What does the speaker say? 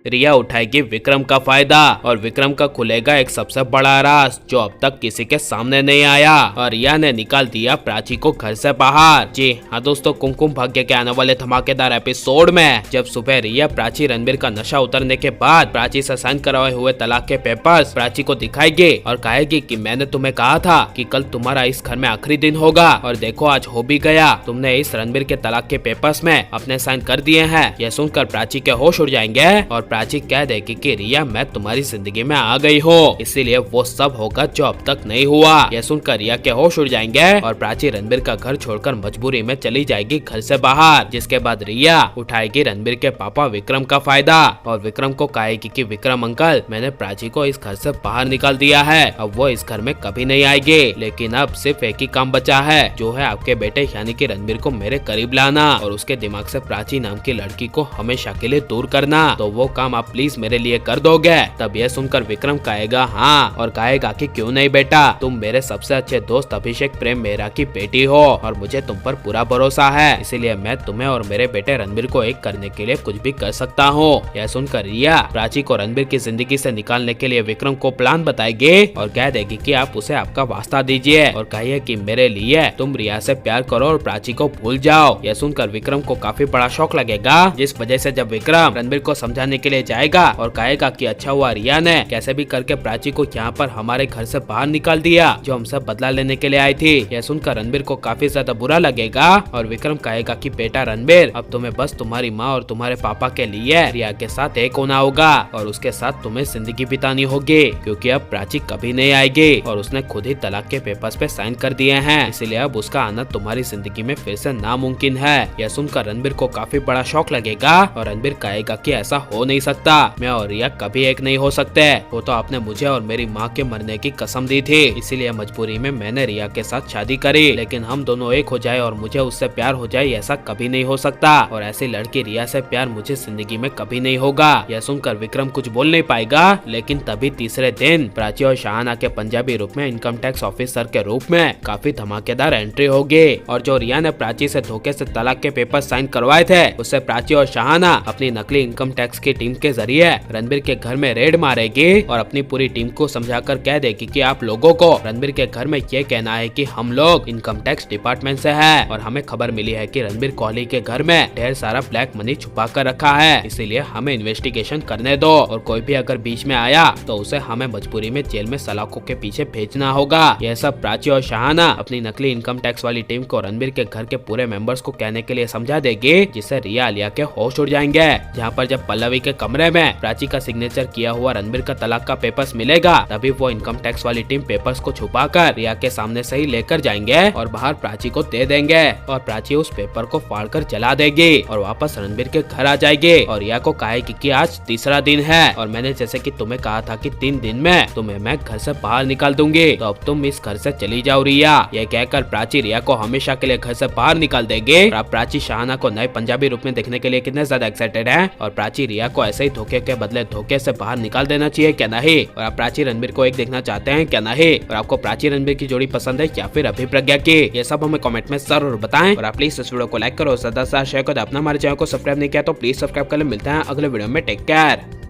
रिया उठाएगी विक्रम का फायदा और विक्रम का खुलेगा एक सबसे बड़ा राज जो अब तक किसी के सामने नहीं आया और रिया ने निकाल दिया प्राची को घर से बाहर। जी हाँ दोस्तों, कुमकुम भाग्य के आने वाले धमाकेदार एपिसोड में जब सुबह रिया प्राची रणबीर का नशा उतरने के बाद प्राची से साइन करवाए हुए तलाक के पेपर्स प्राची को दिखाएगी और कहेगी कि मैंने तुम्हें कहा था कि कल तुम्हारा इस घर में आखिरी दिन होगा और देखो आज हो भी गया, तुमने इस रणबीर के तलाक के पेपर्स में अपने साइन कर दिए हैं। यह सुनकर प्राची के होश उड़ जाएंगे और प्राची कह देगी कि रिया मैं तुम्हारी जिंदगी में आ गई हूँ, इसीलिए वो सब होगा जो अब तक नहीं हुआ। यह सुनकर रिया के होश उड़ जाएंगे और प्राची रणबीर का घर छोड़कर मजबूरी में चली जाएगी घर से बाहर। जिसके बाद रिया उठाएगी रणबीर के पापा विक्रम का फायदा और विक्रम को कहेगी कि विक्रम अंकल मैंने प्राची को इस घर से बाहर निकाल दिया है, अब वो इस घर में कभी नहीं आएगी, लेकिन अब सिर्फ एक ही काम बचा है जो है आपके बेटे यानी कि रणबीर को मेरे करीब लाना और उसके दिमाग से प्राची नाम की लड़की को हमेशा के लिए दूर करना। तो वो काम आप प्लीज मेरे लिए कर दोगे? तब यह सुनकर विक्रम कहेगा हाँ और कहेगा कि क्यों नहीं बेटा, तुम मेरे सबसे अच्छे दोस्त अभिषेक प्रेम मेहरा की बेटी हो और मुझे तुम पर पूरा भरोसा है, इसीलिए मैं तुम्हें और मेरे बेटे रणबीर को एक करने के लिए कुछ भी कर सकता हूँ। यह सुनकर रिया प्राची को रणबीर की जिंदगी से निकालने के लिए विक्रम को प्लान बताएगी और कह देगी कि आप उसे आपका वास्ता दीजिए और कहिए कि मेरे लिए तुम रिया से प्यार करो और प्राची को भूल जाओ। यह सुनकर विक्रम को काफी बड़ा शौक लगेगा, जिस वजह से जब विक्रम रणबीर को समझाने के लिए जाएगा और कहेगा कि अच्छा हुआ रिया ने कैसे भी करके प्राची को यहाँ पर हमारे घर से बाहर निकाल दिया जो हमसे बदला लेने के लिए आई थी। यह सुनकर रणबीर को काफी ज्यादा बुरा लगेगा और विक्रम कहेगा कि बेटा रणबीर अब तुम्हें बस तुम्हारी माँ और तुम्हारे पापा के लिए रिया के साथ एक होना होगा और उसके साथ तुम्हें जिंदगी बितानी होगी, क्योंकि अब प्राची कभी नहीं आएगी और उसने खुद ही तलाक के पेपर्स पे साइन कर दिए हैं, इसीलिए अब उसका आना तुम्हारी जिंदगी में फिर से नामुमकिन है। यह सुनकर रणबीर को काफी बड़ा शौक लगेगा और रणबीर कहेगा कि ऐसा हो नहीं सकता, मैं और रिया कभी एक नहीं हो सकते, वो तो आपने मुझे और मेरी माँ के मरने की कसम दी थी, इसीलिए मजबूरी में मैंने रिया के साथ शादी करी, लेकिन हम दोनों एक हो जाए और मुझे उससे प्यार हो जाए ऐसा कभी नहीं हो सकता और ऐसी लड़की रिया से प्यार मुझे जिंदगी में कभी नहीं होगा। यह सुनकर विक्रम कुछ बोल नहीं पाएगा, लेकिन तभी तीसरे दिन प्राची और शाहाना के पंजाबी रूप में इनकम टैक्स ऑफिसर के रूप में काफी धमाकेदार एंट्री होगी और जो रिया ने प्राची से धोखे से तलाक के पेपर साइन करवाए थे उससे प्राची और शाहाना अपनी नकली इनकम टैक्स की टीम के जरिए रणबीर के घर में रेड मारेगी और अपनी पूरी टीम को समझाकर कह देगी कि आप लोगों को रणबीर के घर में ये कहना है कि हम लोग इनकम टैक्स डिपार्टमेंट से हैं और हमें खबर मिली है कि रणबीर कोहली के घर में ढेर सारा ब्लैक मनी छुपा कर रखा है, इसीलिए हमें इन्वेस्टिगेशन करने दो और कोई भी अगर बीच में आया तो उसे हमें मजबूरी में जेल में सलाखों के पीछे भेजना होगा। यह सब प्राची और शाहाना अपनी नकली इनकम टैक्स वाली टीम को रणबीर के घर के पूरे मेंबर्स को कहने के लिए समझा देगी, जिससे रिया आलिया के होश उड़ जाएंगे। जहाँ पर जब पल्लवी के कमरे में प्राची का सिग्नेचर किया हुआ रणबीर का तलाक का पेपर्स मिलेगा, तभी वो इनकम टैक्स वाली टीम पेपर्स को छुपाकर रिया के सामने से ही लेकर जाएंगे और बाहर प्राची को दे देंगे और प्राची उस पेपर को फाड़कर जला देगी और वापस रणबीर के घर आ जाएगी और रिया को कहेगी कि आज तीसरा दिन है और मैंने जैसे कि तुम्हें कहा था कि 3 दिन में तुम्हें मैं घर से बाहर निकाल दूंगी, तो अब तुम इस घर से चली जाओ रिया। यह कहकर प्राची रिया को हमेशा के लिए घर से बाहर निकाल देगी और अब प्राची शाहाना को नए पंजाबी रूप में देखने के लिए कितने ज्यादा एक्साइटेड है और प्राची रिया को ऐसे ही धोखे के बदले धोखे से बाहर निकाल देना चाहिए क्या नहीं, और आप प्राची रणबीर को एक देखना चाहते हैं क्या नहीं, और आपको प्राची रणबीर की जोड़ी पसंद है या फिर अभिप्रज्ञा की, ये सब हमें कमेंट में जरूर बताएं और आप प्लीज इस वीडियो को लाइक करो, ज्यादा से शेयर करो। अपना हमारे चैनल को सब्सक्राइब नहीं किया तो प्लीज सब्सक्राइब कर ले। मिलते हैं अगले वीडियो में, टेक केयर।